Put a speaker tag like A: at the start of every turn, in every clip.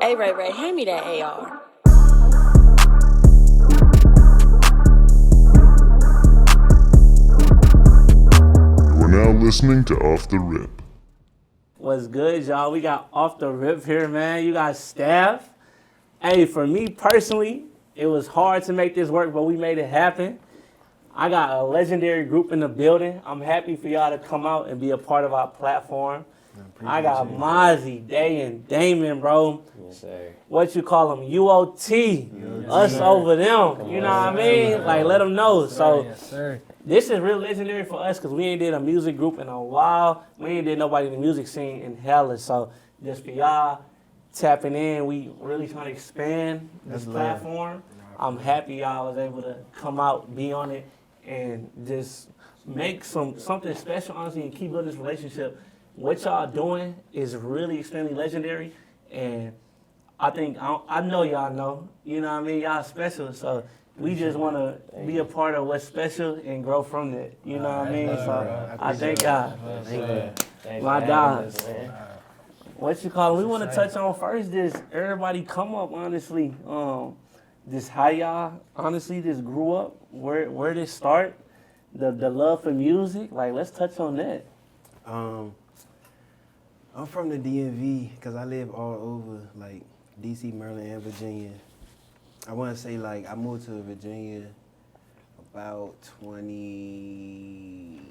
A: Hey, Ray, hand me that AR.
B: You are now listening to Off the Rip.
C: What's good, y'all? We got Off the Rip here, man. You got staff. Hey, for me personally, it was hard to make this work, but we made it happen. I got a legendary group in the building. I'm happy for y'all to come out and be a part of our platform. I got Mazi, Day, and Damon, bro.
D: Yes, sir.
C: What you call them? UoT. Us over them. You know what I mean? Like, let them know. So, this is real legendary for us because we ain't did a music group in a while. We ain't did nobody in the music scene in hella. So, just for y'all tapping in, we really trying to expand this platform. I'm happy y'all was able to come out, be on it, and just make something special, honestly, and keep building this relationship. What y'all doing is really extremely legendary, and I think, I know y'all know, you know what I mean? Y'all special, so we just want to be a part of what's special and grow from that, you know what I mean? So I thank God. My dogs. What you call it? We want to touch on first this, everybody come up, honestly, this how y'all, honestly, just grew up, where this start, the love for music, like, let's touch on that.
E: I'm from the DMV because I live all over, like DC, Maryland, and Virginia. I want to say, like, I moved to Virginia about 20.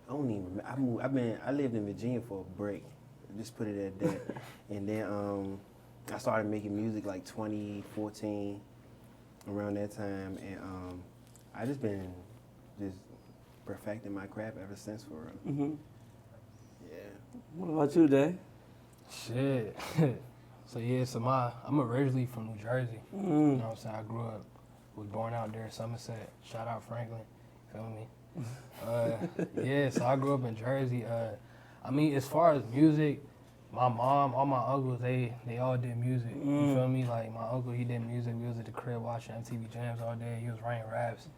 E: I don't even remember. I lived in Virginia for a break. Just put it at that. And then I started making music like 2014, around that time, and I just been perfecting my craft ever since, for real. Mm-hmm.
C: What about you, Day?
F: Shit. I'm originally from New Jersey. You know what I'm saying? I was born out there in Somerset. Shout out Franklin. Feel me? So I grew up in Jersey. I mean, as far as music, my mom, all my uncles, they all did music. You feel me? Like, my uncle, he did music. We was at the crib watching MTV Jams all day. He was writing raps.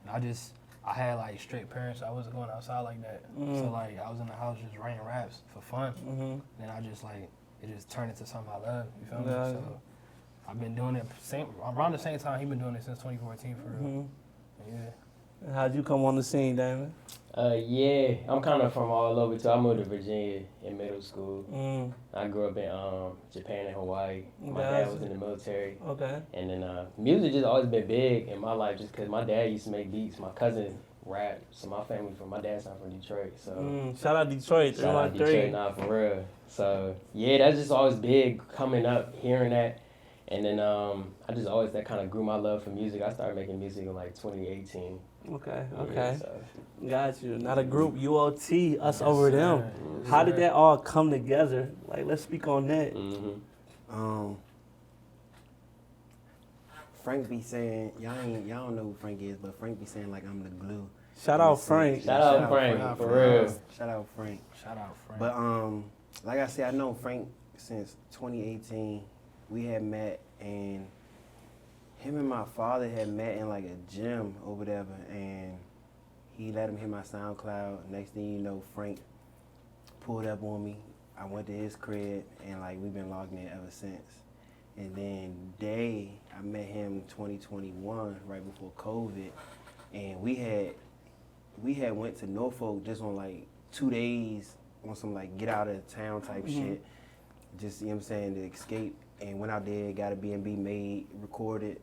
F: And I had, like, strict parents. I wasn't going outside like that. So, like, I was in the house just writing raps for fun. Then I just, like, it just turned into something I love. You feel me? So, I've been doing it around the same time he been doing it since 2014, for real. Yeah.
C: How'd you come on the scene, Damon?
D: I'm kind of from all over, too. I moved to Virginia in middle school. I grew up in Japan and Hawaii. My dad was in the military.
C: Okay.
D: And then music just always been big in my life just because my dad used to make beats. My cousin rap. So my dad's not from Detroit. So
C: shout out Detroit.
D: Shout out Detroit, nah, for real. So, that's just always big coming up, hearing that. And then I just always, that kind of grew my love for music. I started making music in like 2018.
C: Okay.
D: So.
C: Got you. Now the group UoT, Us Over Them. How did that all come together? Like, let's speak on that.
E: Frank be saying, y'all don't know who Frank is, but Frank be saying, like, I'm the glue.
C: Shout out Frank.
D: Shout out Frank, for real.
E: Shout out Frank.
F: But
E: like I said, I know Frank since 2018. We had met, and him and my father had met in like a gym or whatever, and he let him hit my SoundCloud. Next thing you know, Frank pulled up on me. I went to his crib, and like we've been logging in ever since. And then Day, I met him 2021, right before COVID, and we had went to Norfolk just on like 2 days on some like get out of town type shit. Just, you know what I'm saying, to escape. And went out there, got a B&B made, recorded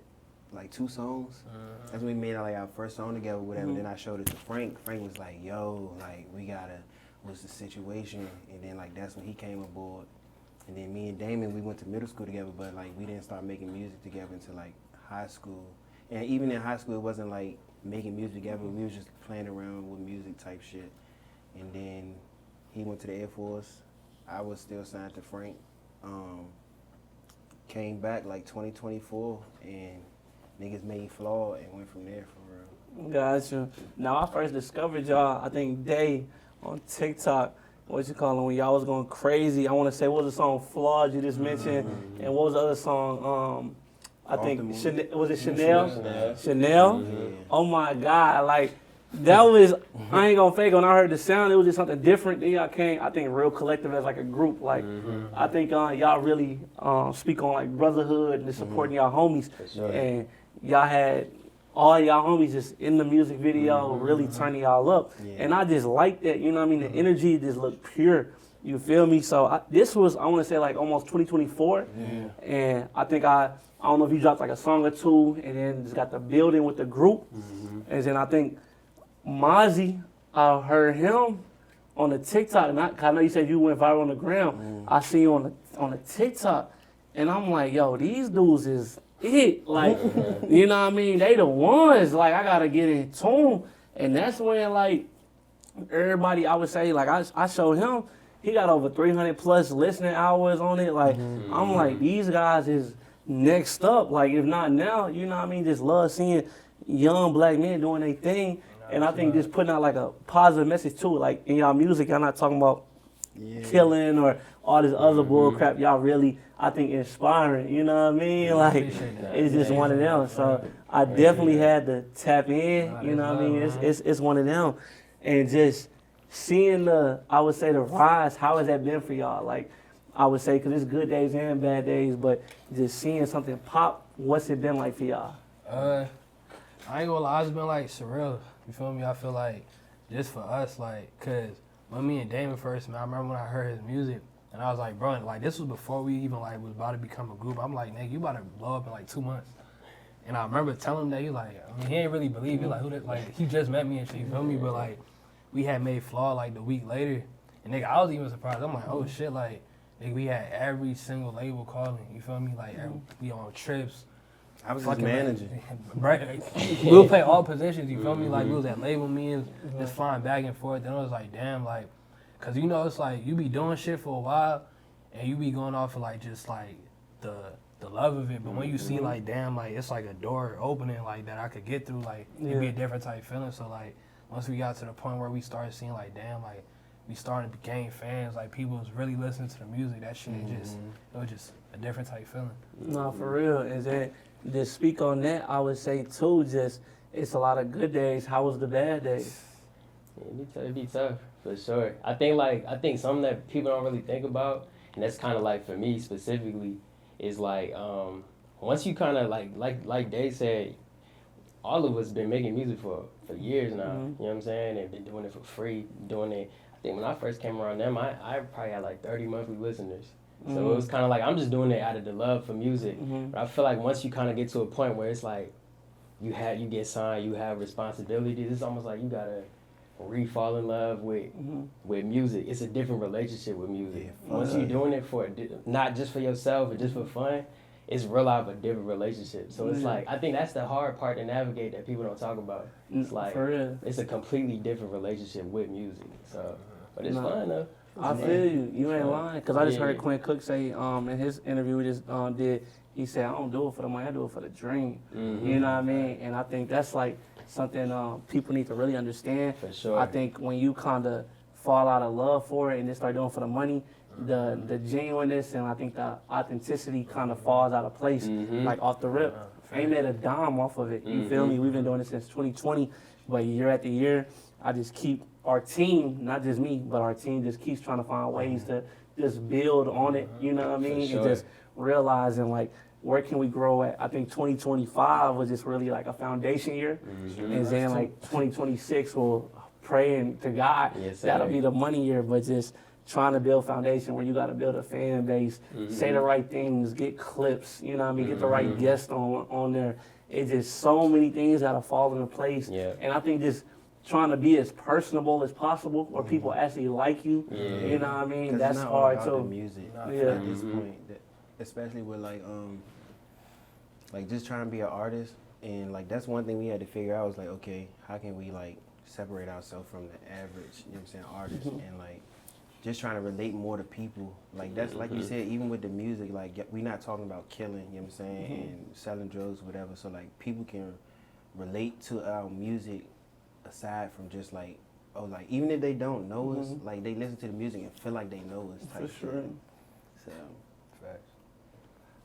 E: like 2 songs. That's when we made like our first song together, whatever. Then I showed it to Frank. Frank was like, yo, like what's the situation? And then like that's when he came aboard. And then me and Damon, we went to middle school together, but like we didn't start making music together until like high school. And even in high school, it wasn't like making music together. We was just playing around with music type shit. And then he went to the Air Force. I was still signed to Frank. Came back like 2024, and niggas made Flawed and went from there, for real.
C: Gotcha. Now, I first discovered y'all, I think, Day on TikTok. What you call it, when y'all was going crazy. I want to say, what was the song Flawed you just mentioned? And what was the other song? I think, was it Chanel? Chanel? Oh my God, like, that was, I ain't gonna fake, when I heard the sound, it was just something different. Then y'all came, I think, real collective as like a group. Like, I think y'all really speak on like brotherhood and just supporting y'all homies.
D: sure.
C: And y'all had all y'all homies just in the music video, really turning y'all up.
E: Yeah.
C: And I just like that, you know what I mean? The energy just looked pure. You feel me? So this was, I want to say, like almost 2024. And I think I don't know if you dropped like a song or two, and then just got the building with the group. And then I think Mazi, I heard him on the TikTok, and I know you said you went viral on the gram. I see you on the TikTok, and I'm like, yo, these dudes is it. Like, you know what I mean? They the ones. Like, I gotta get in tune, and that's when like everybody, I would say, like I showed him. He got over 300 plus listening hours on it. Like, I'm like, these guys is next up. Like, if not now, you know what I mean? Just love seeing young black men doing their thing. And I think just putting out like a positive message too. Like, in y'all music, y'all not talking about killing or all this other bull crap. Y'all really, I think, inspiring. You know what I mean? Like, it's just one of them. So I definitely had to tap in. You know what I mean? It's one of them. And just seeing I would say the rise, how has that been for y'all? Like, I would say, because it's good days and bad days, but just seeing something pop, what's it been like for y'all?
F: I ain't gonna lie, it's been like surreal. You feel me? I feel like just for us, like, cause when me and Damon first met, I remember when I heard his music, and I was like, bro, like this was before we even like was about to become a group. I'm like, nigga, you about to blow up in like 2 months. And I remember telling him that, he like, I mean, he ain't really believe it. Like, who that? Like, he just met me and shit. You feel me? But like, we had made Flaw like the week later, and nigga, I was even surprised. I'm like, oh shit, like, nigga, we had every single label calling. You feel me? Like, we on trips.
E: I was his manager.
F: Right. We would play all positions, you feel me? Like, we was at label meetings, just flying back and forth. Then it was like, damn, like, cause you know, it's like, you be doing shit for a while, and you be going off of like, just like, the love of it. But when you see like, damn, like, it's like a door opening, like, that I could get through, like, it'd be a different type feeling. So, like, once we got to the point where we started seeing like, damn, like, we started to gain fans, like, people was really listening to the music, that shit just, it was just a different type feeling.
C: No, for real. And then just speak on that, I would say too, just it's a lot of good days. How was the bad days?
D: It'd be tough, for sure. I think something that people don't really think about, and that's kind of like for me specifically, is like once you kind of like Dave said, all of us been making music for years now. You know what I'm saying? And been doing it for free, doing it. I think when I first came around them, I probably had like 30 monthly listeners. So it was kind of like, I'm just doing it out of the love for music. But I feel like once you kind of get to a point where it's like, you get signed, you have responsibilities, it's almost like you gotta re-fall in love with music. It's a different relationship with music. Once you're doing it for, not just for yourself or just for fun, it's real life a different relationship. So it's like, I think that's the hard part to navigate that people don't talk about. It's like, it's a completely different relationship with music. So, but it's fun though.
C: I feel you. You ain't lying. Because I just heard Quinn Cook say in his interview we just did, he said, I don't do it for the money, I do it for the dream. You know what I mean? And I think that's like something people need to really understand.
D: For sure.
C: I think when you kind of fall out of love for it and then start doing it for the money, the genuineness and I think the authenticity kind of falls out of place, like off the rip. Ain't made a dime off of it. You feel me? We've been doing it since 2020, but year after year, I just keep our team, not just me, but our team just keeps trying to find ways to just build on it, you know what I mean?
D: Sure.
C: And just realizing like, where can we grow at? I think 2025 was just really like a foundation year. And then like 2026 we'll praying to God, that'll be the money year, but just trying to build foundation where you got to build a fan base, say the right things, get clips, you know what I mean? Get the right guests on there. It's just so many things got to fall into place. And I think just trying to be as personable as possible where people actually like you, you know what I mean? That's
E: it's not
C: hard
E: all about
C: too.
E: the music at this point, especially with like just trying to be an artist, and like that's one thing we had to figure out was like, okay, how can we like separate ourselves from the average, you know what I'm saying, artist, and like just trying to relate more to people. Like that's like you said, even with the music, like we not talking about killing, you know what I'm saying, and selling drugs, whatever. So like people can relate to our music aside from just like, oh, like even if they don't know us, like they listen to the music and feel like they know us type
C: For sure.
E: shit.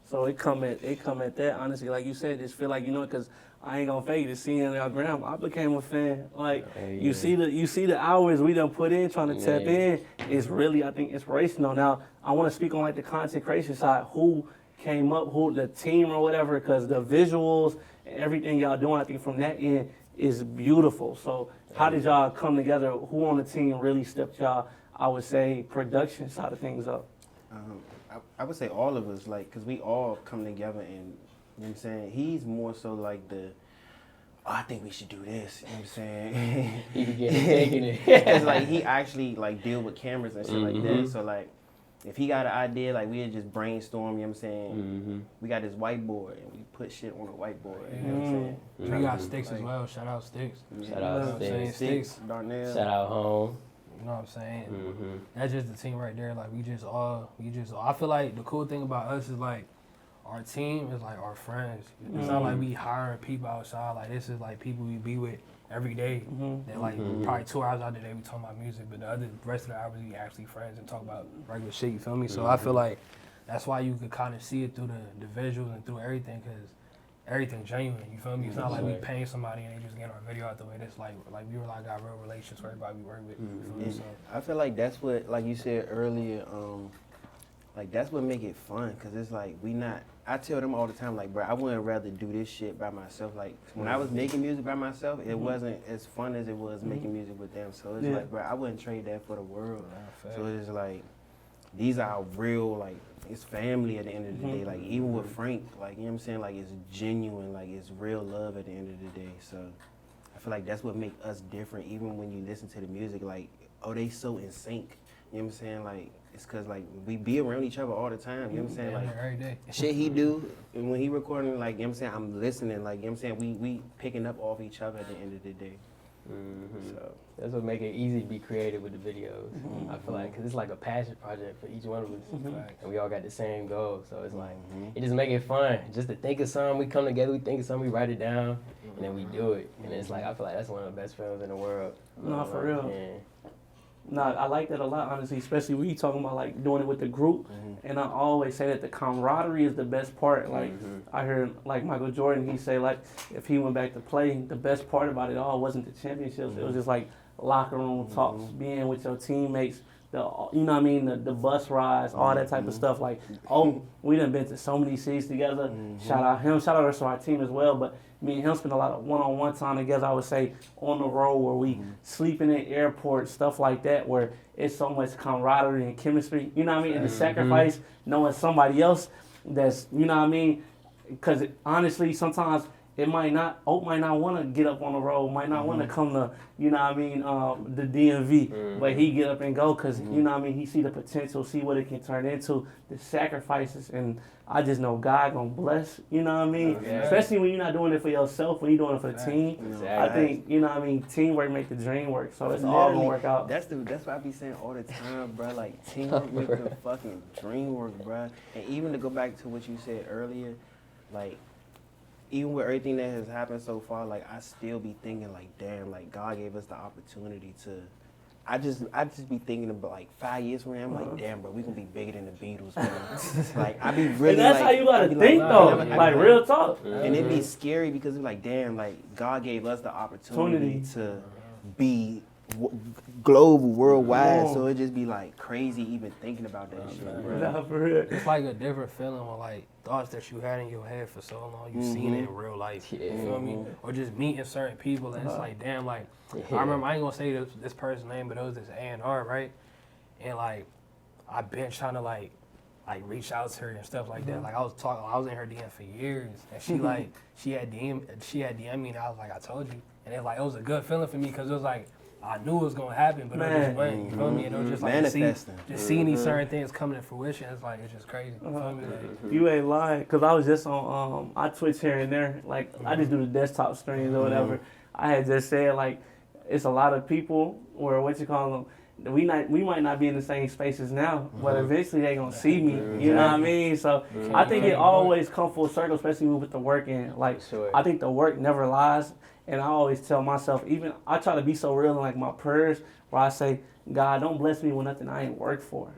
E: So
C: So it come at that, honestly, like you said, just feel like, you know, because I ain't gonna fake it, seeing y'all gram, I became a fan. Like, you see the hours we done put in trying to tap in, it's really, I think, inspirational. Now, I want to speak on like the content creation side, who came up, who the team or whatever, because the visuals and everything y'all doing, I think from that end is beautiful. So how did y'all come together? Who on the team really stepped y'all, I would say, production side of things up?
E: I would say all of us, like, because we all come together and, you know what I'm saying, he's more so like the, I think we should do this, you know what I'm saying?
D: He be taking it.
E: It's like he actually, like, deal with cameras and shit like that, so, like, if he got an idea, like, we'd just brainstorm, you know what I'm saying? We got this whiteboard, and we put shit on the whiteboard, you know what I'm saying?
F: We got Sticks as well. Shout out Sticks.
D: Shout out Sticks.
F: Sticks.
E: Darnell.
D: Shout out Home.
F: You know what I'm saying? That's just the team right there. Like we just all. I feel like the cool thing about us is like our team is like our friends. It's not like we hiring people outside. Like this is like people we be with every day. They're like probably 2 hours out of the day we talk about music, but the rest of the hours we actually friends and talk about regular shit. You feel me? So I feel like that's why you could kind of see it through the visuals and through everything, because everything genuine, you feel me? It's not like we paying somebody and they just getting our video out the way. It's like we were like got real relations with everybody we work with. You feel me? So
E: I feel like that's what, like you said earlier, like that's what make it fun, cause it's like I tell them all the time, like, bro, I wouldn't rather do this shit by myself. Like when I was making music by myself, it wasn't as fun as it was making music with them. So it's like, bro, I wouldn't trade that for the world. So it's like, these are real, like, it's family at the end of the day. Like, even with Frank, like, you know what I'm saying? Like, it's genuine, like, it's real love at the end of the day. So, I feel like that's what makes us different, even when you listen to the music, like, oh, they so in sync. You know what I'm saying? Like, it's because, like, we be around each other all the time. You know what I'm saying? Like,
F: every day.
E: shit he do, and when he recording, like, you know what I'm saying? I'm listening, like, you know what I'm saying? We picking up off each other at the end of the day. So
D: that's what make it easy to be creative with the videos. I feel like, cause it's like a passion project for each one of us, and we all got the same goal. So it's like it just make it fun. Just to think of something, we come together, we think of something, we write it down, and then we do it. And it's like I feel like that's one of the best films in the world.
C: No, for real.
D: Yeah.
C: No, I like that a lot, honestly, especially when you talking about like doing it with the group. And I always say that the camaraderie is the best part. Like I heard like Michael Jordan, he say like if he went back to play, the best part about it all wasn't the championships. It was just like locker room talks, being with your teammates, you know what I mean, the bus rides, all that type of stuff. Like, oh, we done been to so many cities together. Shout out him, shout out the rest of our team as well. But me and him spend a lot of one-on-one time together, I would say, on the road where we sleeping in airports, stuff like that, where it's so much camaraderie and chemistry, you know what I mean? And the sacrifice, knowing somebody else that's, you know what I mean? Because honestly, sometimes Oak might not want to get up on the road, might not want to come to, you know what I mean, the DMV, but he get up and go because, you know what I mean, he see the potential, see what it can turn into, the sacrifices, and I just know God gonna bless, you know what I mean? Especially when you're not doing it for yourself, when you're doing it for the team.
D: Exactly.
C: I think, you know what I mean, teamwork make the dream work, so it's all gonna work out.
E: That's what I be saying all the time, bro. Like, teamwork make the fucking dream work, bro. And even to go back to what you said earlier, like, even with everything that has happened so far, like, I still be thinking, like, damn, like, God gave us the opportunity to, I just be thinking about, like, 5 years from now, I'm like, damn, bro, we gonna be bigger than the Beatles, man. Like, I be really,
C: and that's
E: like,
C: how you gotta think,
E: like,
C: though,
E: I be
C: like, real talk.
E: And it be scary because it's like, damn, like, God gave us the opportunity to be global, worldwide, so it just be like crazy even thinking about that shit, bro.
C: Nah, for real.
F: It's like a different feeling when like thoughts that you had in your head for so long, you seen it in real life. You feel me? Or just meeting certain people and it's like, damn, like I remember, I ain't gonna say this person's name, but it was this A&R, right? And like I've been trying to like reach out to her and stuff like that. Like I was in her DM for years, and she like she had DM me, and I was like, I told you, and it was a good feeling for me because it was like I knew it was gonna happen, but it just went. You feel me? And it was just like
E: manifesting,
F: seeing these certain things coming to fruition. It's just crazy. You feel me? Like,
C: You ain't lying, cause I was just on I Twitch here and there, like I just do the desktop streams or whatever. I had just said like it's a lot of people, or what you call them. We might not be in the same spaces now, but eventually they gonna see me. You know what I mean? So I think it always come full circle, especially with the work in. Like I think the work never lies, and I always tell myself, even I try to be so real in like my prayers, where I say, God, don't bless me with nothing I ain't worked for.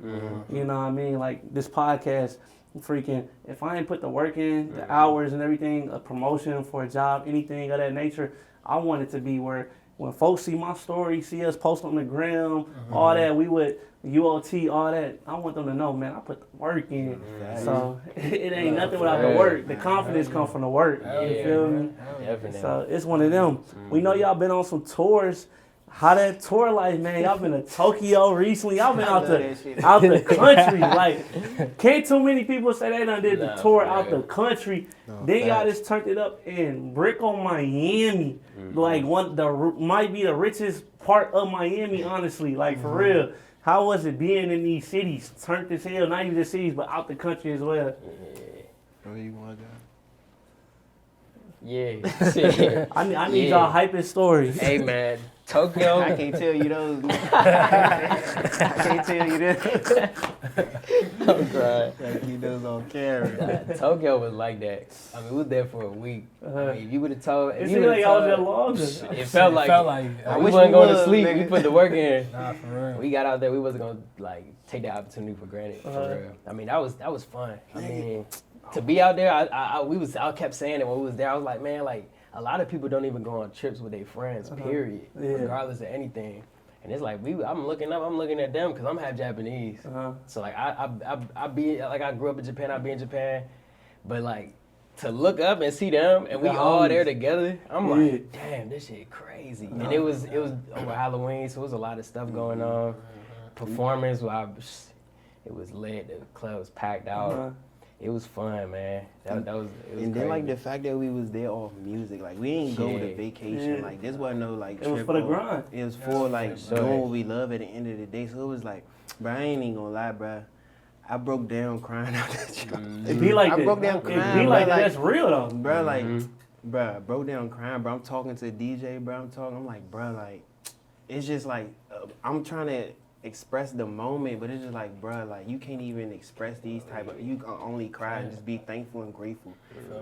C: You know what I mean? Like this podcast, freaking, if I ain't put the work in, the hours and everything, a promotion for a job, anything of that nature, I want it to be where when folks see my story, see us post on the gram, all that, we would, UoT, all that, I want them to know, man, I put the work in. So it ain't nothing without the work. The confidence comes from the work. You feel me?
D: Definitely.
C: So it's one of them. We know y'all been on some tours. How that tour life, man? Y'all been to Tokyo recently. Y'all been out the country. Like, can't too many people say they done did the tour out the country. Then y'all just turned it up in Brickell, Miami. Like might be the richest part of Miami, honestly. Like for real. How was it being in these cities? Turned as hell, not even the cities, but out the country as well.
E: Where you want to go?
D: Yeah.
C: I need y'all hypest stories.
D: Hey man, Tokyo.
E: I can't tell you those. I can't tell you this.
D: I'm crying.
E: Like you those on camera.
D: Tokyo was like that. I mean, we was there for a week. I mean, if you would have told,
C: It seemed like y'all was there longer.
D: it felt like we
E: wish
D: wasn't
E: we
D: going to
E: was,
D: sleep.
E: nigga.
D: We put the work in.
F: Nah, for real.
D: We got out there. We wasn't gonna like take the opportunity for granted. For real. I mean, that was fun. I mean, to be out there, I kept saying it when we was there. I was like, man, like a lot of people don't even go on trips with their friends. Period.
C: Yeah.
D: Regardless of anything. And it's like I'm looking at them because I'm half Japanese. So like I be like I grew up in Japan. I be in Japan, but like to look up and see them and we all there together, I'm like, damn, this shit crazy. And it was over Halloween, so it was a lot of stuff going on. Performance, it was lit. The club was packed out. It was fun, man. It was
E: And then
D: crazy.
E: like the fact that we was there off music, like we ain't go with a vacation.
C: Yeah.
E: Like this wasn't no like
C: It was
E: trip
C: for the
E: or-
C: grind.
E: It was for like doing what we love at the end of the day. So it was like, bro, I ain't even gonna lie, bro. I broke down crying out that job.
C: It be like
E: I
C: that.
E: broke down
C: It
E: crying.
C: be like
E: bro,
C: that. That's real though.
E: Bro, like, bro, I broke down crying, bro. I'm talking to the DJ, bro. I'm like, bro, like, it's just like, I'm trying to express the moment, but it's just like, bro, like, you can't even express these type of, you can only cry and just be thankful and grateful.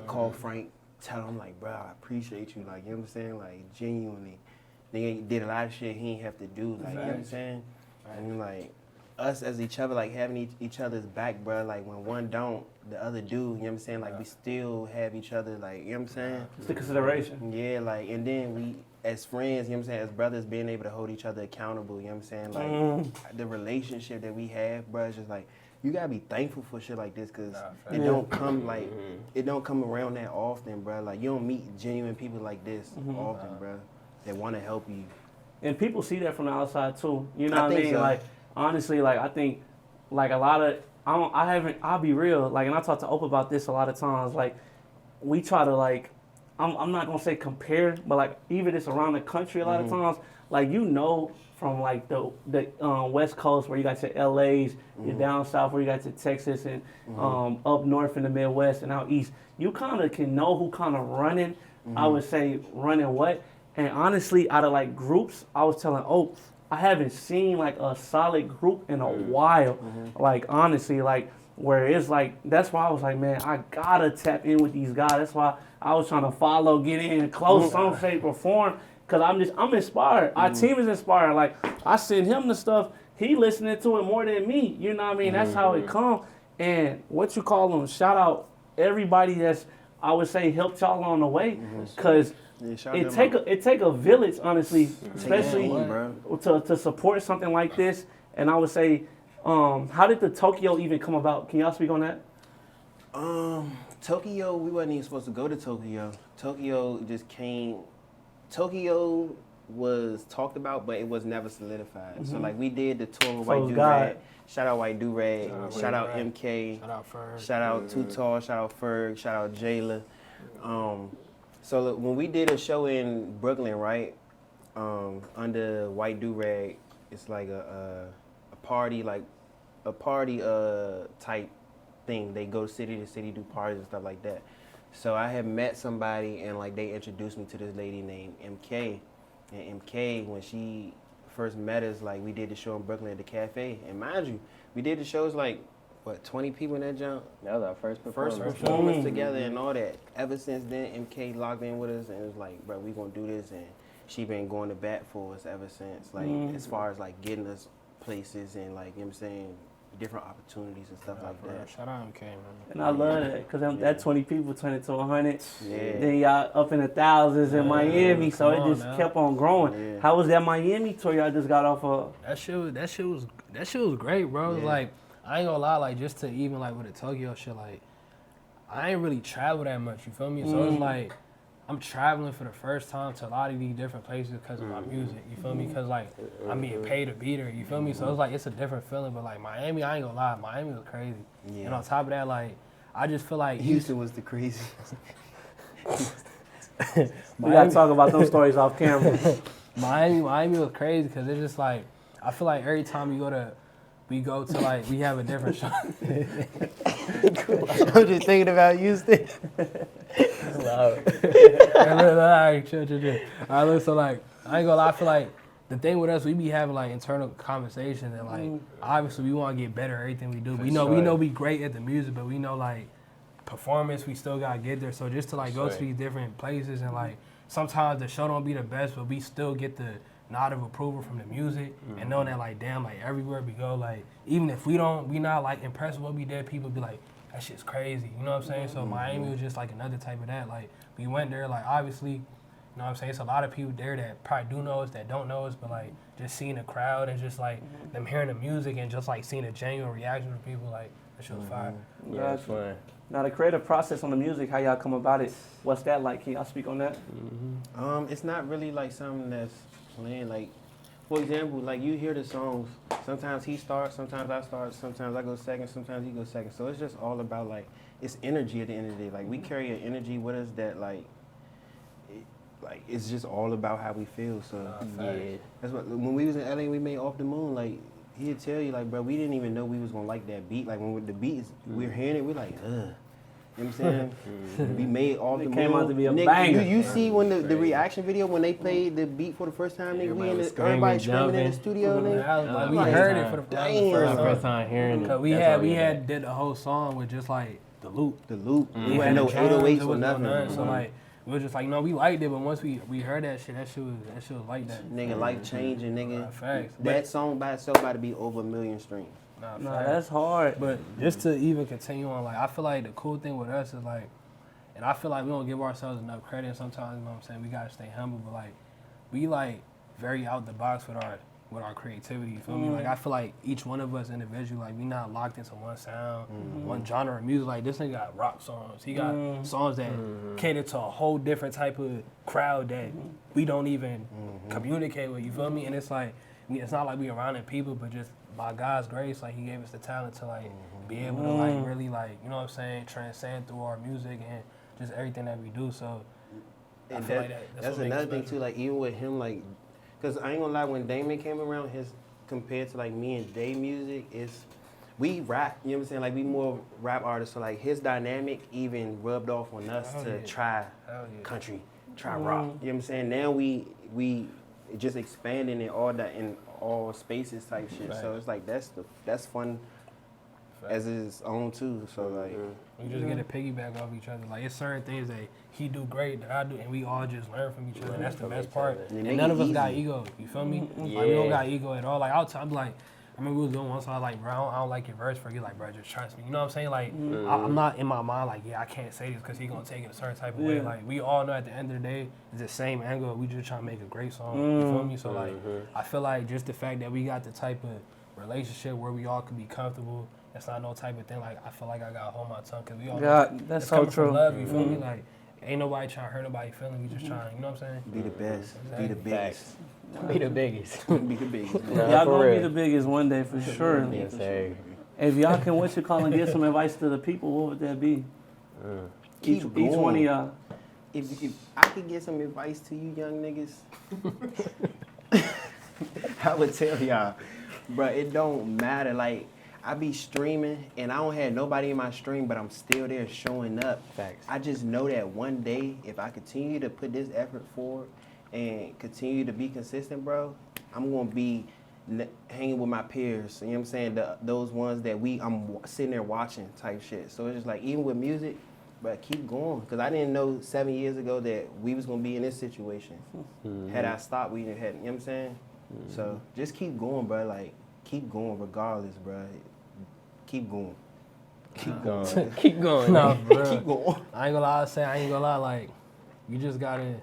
E: Call Frank, tell him, like, bro, I appreciate you, like, you know what I'm saying? Like, genuinely. Nigga did a lot of shit he ain't have to do, like, you know what I'm saying? And like, us as each other, like having each other's back, bro. Like when one don't, the other do. You know what I'm saying? Like we still have each other. Like you know what I'm saying?
C: It's the consideration.
E: Yeah, like and then we as friends, you know what I'm saying, as brothers, being able to hold each other accountable. You know what I'm saying? Like the relationship that we have, bro. It's just like you gotta be thankful for shit like this, cause it don't come like it don't come around that often, bro. Like you don't meet genuine people like this often, bro. That want to help you.
C: And people see that from the outside too. You know
E: I
C: what I
E: think
C: mean?
E: so.
C: Like honestly, like I think like a lot of I'll be real, like and I talk to Oprah about this a lot of times, like we try to like I'm not gonna say compare, but like even it's around the country a lot of times, like you know from like the West Coast where you got your LAs, you're down south where you got your Texas and up north in the Midwest and out east, you kind of can know who kind of running, I would say running what. And honestly, out of like groups, I was telling I haven't seen like a solid group in a while. Like honestly, like where it's like, that's why I was like, man, I gotta tap in with these guys. That's why I was trying to follow, get in close, some shape or form. Cause I'm inspired. Our team is inspired. Like I send him the stuff, he listening to it more than me. You know what I mean? That's how it come. And what you call them, shout out everybody that's, I would say, helped y'all on the way. Cause it take a village, honestly, especially to support something like this. And I would say, how did the Tokyo even come about? Can y'all speak on that?
E: Tokyo, we wasn't even supposed to go to Tokyo. Tokyo just came. Tokyo was talked about, but it was never solidified. So like we did the tour with White Do-Rag. Shout out White Do-Rag. Shout out MK.
F: Shout out Ferg. shout out
E: Too Tall. Shout out Ferg. Shout out Jayla. So look, when we did a show in Brooklyn, right, under White Do-Rag, it's like a party type thing. They go city to city, do parties and stuff like that. So I had met somebody and like they introduced me to this lady named MK. And MK, when she first met us, like we did the show in Brooklyn at the cafe. And mind you, we did the shows like, what, 20 people in that jump?
D: That was our first
E: Performance together and all that. Ever since then, MK logged in with us and it was like, bro, we gonna do this. And she been going to bat for us ever since. Like, as far as like getting us places and like, you know what I'm saying, different opportunities and stuff like that.
F: Shout out MK, man.
C: And I love that because that 20 people turned into 100.
E: Yeah.
C: Then y'all up in the thousands in Miami, so it just kept on growing.
E: Yeah.
C: How was that Miami tour y'all just got off of?
F: That shit was great, bro.
E: Yeah.
F: Like, I ain't gonna lie, like, just to even like with the Tokyo shit, like, I ain't really travel that much, you feel me? So it's like, I'm traveling for the first time to a lot of these different places because of my music, you feel me? Because, like, I'm being paid to be there, you feel me? So it's like, it's a different feeling, but, like, Miami, I ain't gonna lie, Miami was crazy.
E: Yeah.
F: And on top of that, like, I just feel like
E: Houston was the crazy.
C: We gotta talk about those stories off camera.
F: Miami was crazy because it's just like, I feel like every time we go to like, we have a different show.
E: I'm just thinking about Houston.
F: All right, chill. All right, look, so like, I ain't gonna lie, I feel like the thing with us, we be having like internal conversations and like, obviously we want to get better at everything we do. We know we great at the music, but we know like performance, we still gotta get there. So just to like go to these different places and like, sometimes the show don't be the best, but we still get the nod of approval from the music and knowing that like, damn, like everywhere we go, like even if we not like impressed with what we did, people be like, that shit's crazy, you know what I'm saying? So Miami was just like another type of that. Like we went there, like obviously, you know what I'm saying? It's a lot of people there that probably do know us, that don't know us, but like just seeing the crowd and just like them hearing the music and just like seeing a genuine reaction from people, like that shit was fire.
D: Yeah, it's fun.
C: Now the creative process on the music, how y'all come about it? What's that like? Can y'all speak on that?
E: It's not really like something that's planned. Like, for example, like you hear the songs. Sometimes he starts, sometimes I start, sometimes I go second, sometimes he goes second. So it's just all about like it's energy at the end of the day. Like we carry an energy with us that like it's just all about how we feel. So that's what when we was in LA, we made Off the Moon. Like he'd tell you like, bro, we didn't even know we was gonna like that beat. Like when with the beats, we're hearing it, we're like, ugh. You know what I'm saying? We made Off the Moon.
C: It came out to be a
E: Nigga,
C: banger.
E: You see when the reaction video, when they played the beat for the first time, nigga, everybody screaming in the studio, nigga.
F: We heard it for the
D: First time hearing it.
F: Cause we did the whole song with just like the loop.
E: The loop.
F: We
E: We had
F: had
E: no
F: the drums,
E: 808s
F: it
E: or
F: was no
E: nothing.
F: So like we was just like, we liked it, but once we heard that shit was like that.
E: Nigga, life changing, nigga.
F: Facts.
E: That song by itself about to be over 1 million streams.
C: Nah, that's hard.
F: But just to even continue on, like I feel like the cool thing with us is like, and I feel like we don't give ourselves enough credit sometimes, you know what I'm saying? We gotta stay humble, but like we like very out the box with our creativity, you feel me? Like I feel like each one of us individually, like we not locked into one sound, one genre of music. Like this nigga got rock songs. He got songs that cater to a whole different type of crowd that we don't even communicate with, you feel me? And it's like, it's not like we around people, but just by God's grace, like he gave us the talent to like be able to like really like, you know what I'm saying, transcend through our music and just everything that we do. So
E: And
F: I feel like
E: that's
F: what makes
E: another
F: it
E: thing
F: better.
E: too, like even with him, like, cause I ain't gonna lie, when Damon came around, compared to like me and Day music, we rap, you know what I'm saying? Like we more rap artists, so like his dynamic even rubbed off on us to try country, try rock. You know what I'm saying? Now we just expanding in all that in all spaces type shit. So it's like that's fun as its own too. So like
F: we just get a piggyback off each other. Like it's certain things that he do great that I do, and we all just learn from each other. And that's the best part.
E: And
F: And
E: make
F: none
E: it
F: of us
E: easy.
F: got ego. You feel me? Like we don't got ego at all. Like I'm like, I remember we was doing one song like, bro, I don't like your verse. For you, like, bro, just trust me. You know what I'm saying? Like I'm not in my mind like, yeah, I can't say this because he gonna take it a certain type of way. Like we all know at the end of the day, it's the same angle. We just trying to make a great song. You feel me? So like, I feel like just the fact that we got the type of relationship where we all can be comfortable. That's not no type of thing. Like I feel like I gotta hold my tongue because we all
C: That's
F: it's
C: so
F: coming from
C: true.
F: love. You feel me? Like ain't nobody trying to hurt nobody feeling. We just trying. You know what I'm saying?
E: be the best, be the biggest,
D: Be the biggest.
E: be the biggest.
C: Y'all
D: for
C: gonna be
D: real.
C: the biggest one day for sure.
D: Yes, sir.
C: If y'all can and give some advice to the people, what would that be? Each one of y'all.
E: If I could get some advice to you young niggas, I would tell y'all, bro, it don't matter. Like, I be streaming, and I don't have nobody in my stream, but I'm still there showing up.
D: Facts.
E: I just know that one day, if I continue to put this effort forward and continue to be consistent, bro, I'm going to be hanging with my peers. You know what I'm saying? Those ones that I'm sitting there watching type shit. So it's just like, even with music, but keep going, because I didn't know 7 years ago that we was going to be in this situation. Had I stopped, we didn't have, you know what I'm saying? So just keep going, bro. Like, keep going regardless, bro. keep going.
D: Keep going. Keep going.
F: Nah, bro.
E: Keep going.
F: I ain't gonna lie. I ain't gonna lie. Like, you just gotta.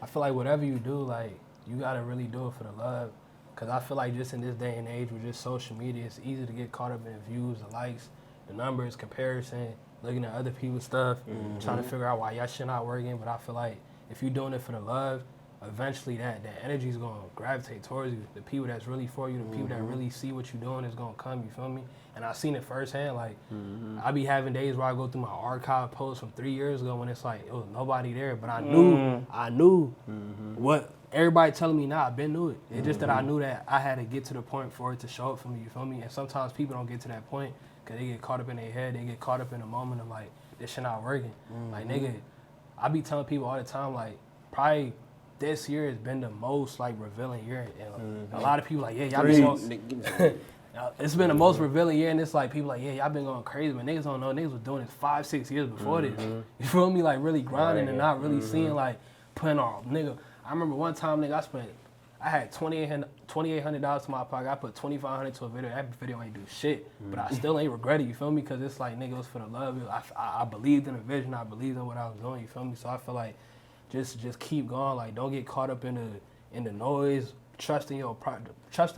F: I feel like whatever you do, like, you gotta really do it for the love. Cause I feel like just in this day and age with just social media, it's easy to get caught up in the views, the likes, the numbers, comparison, looking at other people's stuff, trying to figure out why y'all shit not working. But I feel like if you're doing it for the love, eventually that energy is gonna gravitate towards you. The people that's really for you, the people that really see what you're doing is gonna come. You feel me? And I seen it firsthand. Like I be having days where I go through my archive posts from 3 years ago when it's like it was nobody there, but I knew what everybody telling me now. I been knew it. It's just that I knew that I had to get to the point for it to show up for me. You feel me? And sometimes people don't get to that point because they get caught up in their head. They get caught up in the moment of like this shit not working. Like nigga, I be telling people all the time like probably this year has been the most like revealing year, and a lot of people like, yeah, y'all been going, it's been the most revealing year, and it's like people like, yeah, y'all been going crazy, but niggas don't know, niggas was doing this 5-6 years before this. You feel me? Like really grinding and not really seeing like putting on nigga. I remember one time, nigga, I had $2,800 to my pocket. I put $2,500 to a video. That video ain't do shit, but I still ain't regret it. You feel me? Because it's like nigga, it was for the love. I believed in the vision. I believed in what I was doing. You feel me? So I feel like just keep going. Like don't get caught up in the noise. Trust in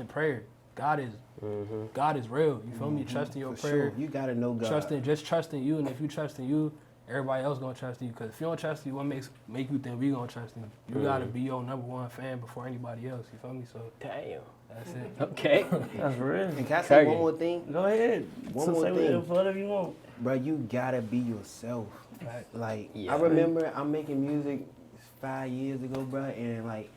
F: prayer. God is real. You feel me? Trust in your prayer.
E: Sure. You gotta know God.
F: Just trust in you, and if you trust in you, everybody else gonna trust in you. Because if you don't trust in you, what make you think we gonna trust in you? You gotta be your #1 fan before anybody else. You feel me? So
D: Damn.
F: that's it.
D: Okay.
C: That's real.
E: And can I say one more thing?
C: Go ahead.
E: One more thing.
C: Whatever you want.
E: Bro, you gotta be yourself.
F: Right.
E: Like,
D: Yeah.
E: I remember I'm making music 5 years ago, bro, and like,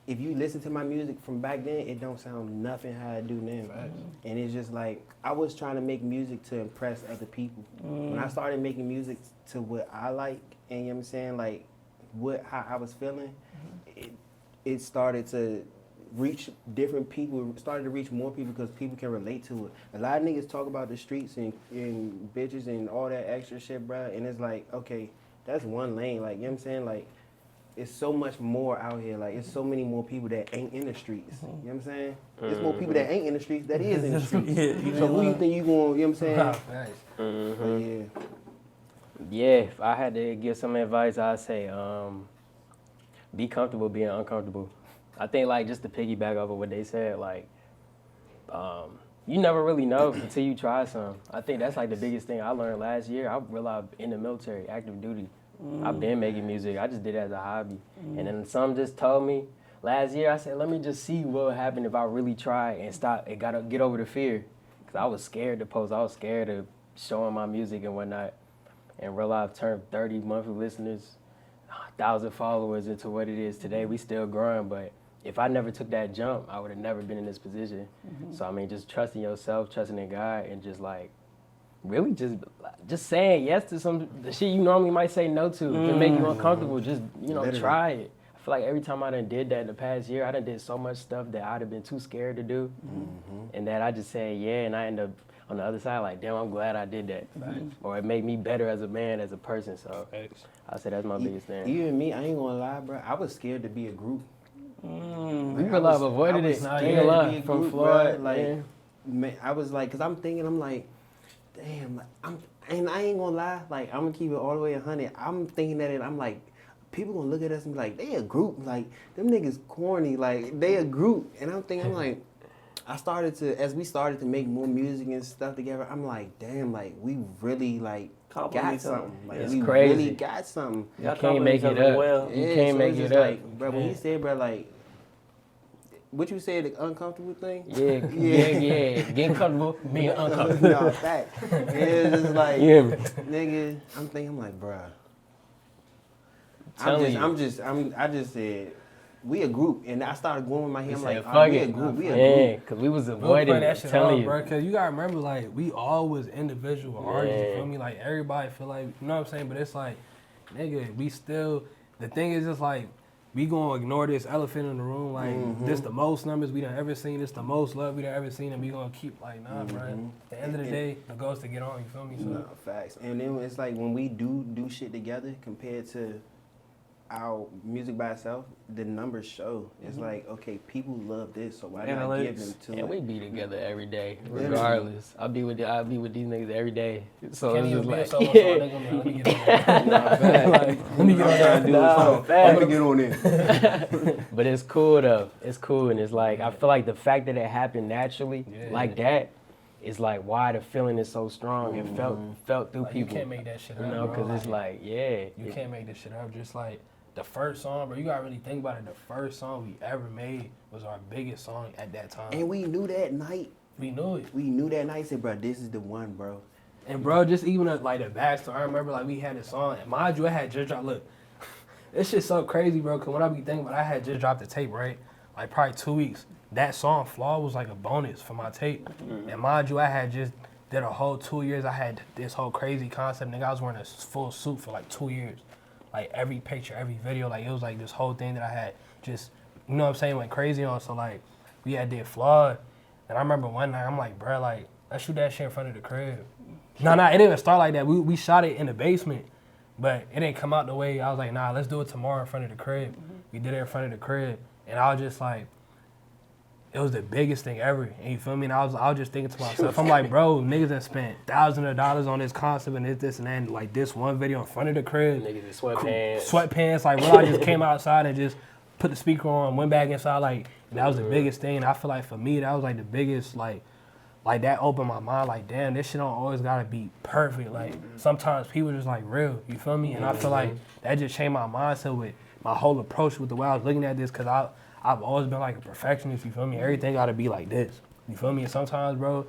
E: if you listen to my music from back then, it don't sound nothing how I do now. And it's just like, I was trying to make music to impress other people. When I started making music to what I like, and you know what I'm saying, like, how I was feeling, it started to reach different people, started to reach more people because people can relate to it. A lot of niggas talk about the streets and bitches and all that extra shit, bro, and it's like, okay, that's one lane, like, you know what I'm saying, like, it's so much more out here, like, it's so many more people that ain't in the streets, you know what I'm saying? There's more people that ain't in the streets that is in the streets. So who you think you going, you know what I'm saying?
F: Nice.
E: But yeah.
D: Yeah, if I had to give some advice, I'd say be comfortable being uncomfortable. I think, like, just to piggyback off of what they said, like, you never really know until you try some. I think that's, like, the biggest thing I learned last year. I realized in the military, active duty, I've been making music. I just did it as a hobby. And then some just told me last year, I said, let me just see what would happen if I really try and stop and gotta get over the fear. Because I was scared to post. I was scared of showing my music and whatnot. And real life turned 30 monthly listeners, 1,000 followers into what it is today. We still growing, but if I never took that jump, I would have never been in this position. So I mean, just trusting yourself, trusting in God, and just like really just saying yes to some the shit you normally might say no to. If it make you uncomfortable, just try it. I feel like every time I done did that in the past year, I done did so much stuff that I'd have been too scared to do, and that I just said yeah, and I end up on the other side like, damn, I'm glad I did that, or it made me better as a man, as a person. So I say that's my biggest thing.
E: Even me, I ain't gonna lie, bro. I was scared to be a group.
D: We real life avoided it. From Florida,
E: like, man, I was like, cause I'm thinking, I'm like, damn, and I ain't gonna lie, like, I'm gonna keep it all the way 100. I'm thinking that I'm like, people gonna look at us and be like, they a group, like, them niggas corny, like, they a group. And I'm thinking, I'm like, as we started to make more music and stuff together, I'm like, damn, like, we really, like, got something. Like,
D: it's
E: we
D: crazy.
E: really got something.
D: You can't make it up.
C: Well.
D: You
E: Yeah,
D: can't
E: so
D: make
E: it's
D: it
E: just
D: up.
E: like, bro, when he said, bro, like, what you said, the uncomfortable thing?
D: Yeah. Getting comfortable, being uncomfortable.
E: No, fact. It's just like,
D: You hear me?
E: nigga, I'm like, bruh. I just said, we a group, and I started going with my head. I'm like,
D: fuck
E: we
D: it.
E: a group, we a
D: Yeah,
E: group.
D: because we was
F: We'll
D: avoiding
F: play that
D: it,
F: shit
D: telling
F: off,
D: you.
F: bro. Because you gotta remember, like, we all was individual artists. You
D: Yeah.
F: feel me? Like, everybody feel like, you know what I'm saying? But it's like, nigga, we still. The thing is, just like, we gonna ignore this elephant in the room. Like, this the most numbers we done ever seen. This the most love we done ever seen, and we gonna keep like, nah, bro. At the end of the day, the goal is to get on. You feel me? So
E: No, facts. And then it's like when we do shit together, compared to our music by itself, the numbers show. It's like, okay, people love this, so why not
C: Analytics.
E: give them to
D: And
E: it?
D: we be together every day, regardless. I be with these niggas every day. So
F: Can't
D: it's
F: even
D: just
F: be
D: like,
F: a solo song, nigga. Let me get on there. Let me get on there.
E: I'm gonna get on it.
D: But it's cool though. It's cool, and it's like I feel like the fact that it happened naturally like that is like why the feeling is so strong and felt through
F: Like, you
D: people.
F: can't make that shit up,
D: You know,
F: bro.
D: because it's like, yeah.
F: You can't make this shit up. Just like the first song, bro. You gotta really think about it. The first song we ever made was our biggest song at that time.
E: And we knew that night.
F: We knew it.
E: We knew that night. Said, bro, this is the one, bro.
F: And bro, just even like the backstory. I remember like we had this song, and mind you, I had just dropped. Look, this shit's so crazy, bro. Cause when I be thinking about it, I had just dropped the tape, right? Like probably 2 weeks. That song "Flaw" was like a bonus for my tape. And mind you, I had just did a whole 2 years. I had this whole crazy concept. Nigga, I was wearing a full suit for like 2 years. Like every picture, every video, like it was like this whole thing that I had just, you know what I'm saying, went crazy on. So like we had did "Flaw," and I remember one night I'm like, bro, like let's shoot that shit in front of the crib. No, it didn't even start like that. We shot it in the basement, but it didn't come out the way I was like, nah, let's do it tomorrow in front of the crib. We did it in front of the crib, and I was just like, it was the biggest thing ever. And you feel me? And I was just thinking to myself, I'm like, bro, niggas that spent thousands of dollars on this concept and this and that, like this one video in front of the crib.
D: Niggas in sweatpants.
F: Sweatpants, like when I just came outside and just put the speaker on, went back inside, like, and that was the biggest thing. And I feel like for me, that was like the biggest, like that opened my mind, like, damn, this shit don't always gotta be perfect. Like, sometimes people just like real, you feel me? And I feel like that just changed my mindset with my whole approach with the way I was looking at this, cause I've always been like a perfectionist, you feel me? Everything gotta be like this, you feel me? And sometimes, bro,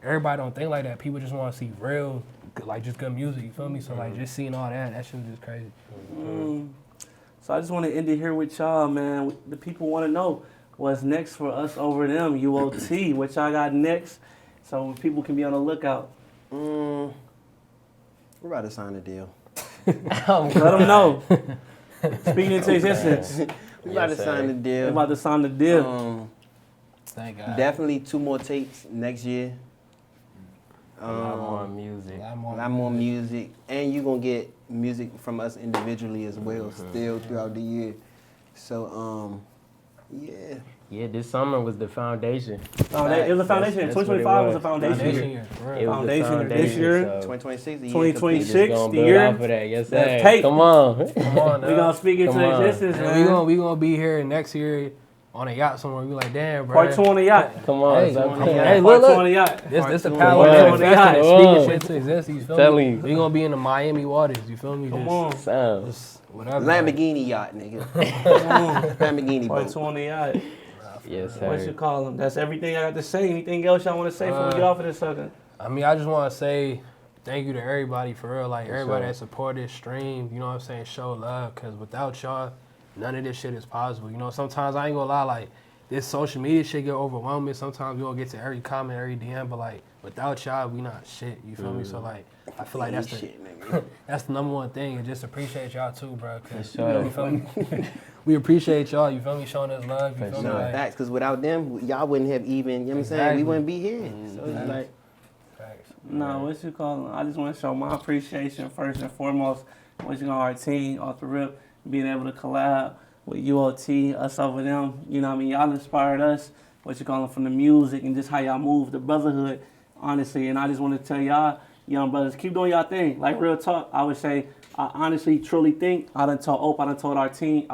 F: everybody don't think like that. People just wanna see real, like just good music, you feel me? So like just seeing all that shit was just crazy.
C: So I just want to end it here with y'all, man. The people want to know what's next for us over them, UoT. What y'all got next, so people can be on the lookout.
E: We're about to sign a deal.
C: Let them know. Speaking into existence.
E: We about to sign the deal.
C: They're about to sign the deal.
F: Thank God.
E: Definitely 2 more tapes next year.
D: A lot more music.
E: A lot more music. And you're going to get music from us individually as well, still throughout the year. So, yeah.
D: Yeah, this summer was the foundation.
C: It was a foundation.
D: That's what
C: 2025
D: it
C: was a foundation
F: Foundation
C: year.
F: year, for real.
D: It was
C: Foundation
D: the
C: year.
D: foundation.
C: This year,
D: so
E: 2026, the year
C: 2026,
D: we just gonna
C: the
D: build
C: year.
D: off of that. Yes,
C: That's
D: sir.
C: tape.
D: Come on.
F: Come on,
C: We gonna speak into
D: Come on.
C: existence,
F: And
C: man.
F: we gonna be here next year on a yacht somewhere. We like, damn, bro.
C: Part 2 on the yacht.
D: Come on.
F: Hey,
D: son.
F: come on,
D: Come
F: hey,
D: on.
F: look,
C: Part 2
F: look.
C: on the yacht.
F: This the
C: Part
F: power
C: two
F: of
C: on the
F: manifesting,
C: yacht.
F: speaking shit to existence. You feel
D: Telling
F: me?
D: you.
F: We gonna be in the Miami waters. You feel me?
C: Come
F: Just-
C: on.
D: Sound.
F: just whatever.
E: Lamborghini yacht, nigga. Lamborghini
C: Part
E: boat.
C: 2 on the yacht.
D: Yes,
C: What you
D: sir.
C: call them? That's everything I got to say. Anything else y'all want to say before we get off of this sucker?
F: I mean, I just want to say thank you to everybody for real. Like everybody
D: sure.
F: that supported, streamed. You know what I'm saying? Show love, cause without y'all, none of this shit is possible. You know, sometimes I ain't gonna lie, like this social media shit get overwhelming. Sometimes we don't get to every comment, every DM, but like without y'all, we not shit. You feel me? So like, I feel like that's the
E: Shit, nigga.
F: that's the number one thing, and just appreciate y'all too, bro. Cause
D: For sure.
F: you feel me? We appreciate y'all. You feel me? Showing us love. You feel me?
E: No,
F: Like,
E: facts, because without them, y'all wouldn't have even, you know what I'm saying?
F: Exactly.
E: We wouldn't be here. So it's like,
F: facts.
C: No, what you call them? I just want to show my appreciation first and foremost. What you call our team off the rip, being able to collab with UoT, us over them. You know what I mean? Y'all inspired us. What you call them, from the music and just how y'all move, the brotherhood, honestly. And I just want to tell y'all, young brothers, keep doing y'all thing. Like real talk, I would say, I honestly, truly think, I done told Ope, I done told our team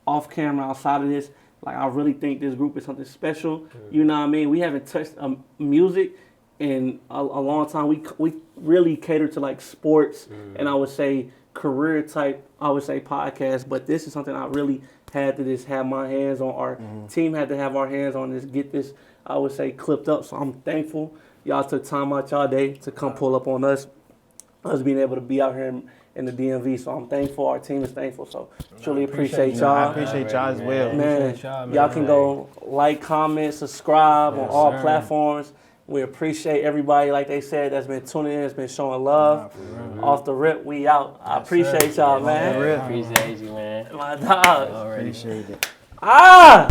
C: off camera, outside of this, like I really think this group is something special. You know what I mean? We haven't touched music in a long time. We really cater to like sports and I would say career type, I would say podcast, but this is something I really had to just have my hands on. Our team had to have our hands on this, get this, I would say, clipped up. So I'm thankful y'all took time out y'all day to come pull up on us being able to be out here in the DMV. So I'm thankful. Our team is thankful. So truly appreciate
E: I
C: y'all.
E: appreciate y'all as well.
C: Man,
F: Appreciate y'all, man.
C: y'all can go like, comment, subscribe on all
F: sir.
C: platforms. We appreciate everybody, like they said, that's been tuning in, that's been showing love. Off the rip, we out. I appreciate y'all, man.
D: Appreciate you, man.
C: My dog.
D: Already.
E: Appreciate it.
C: Ah!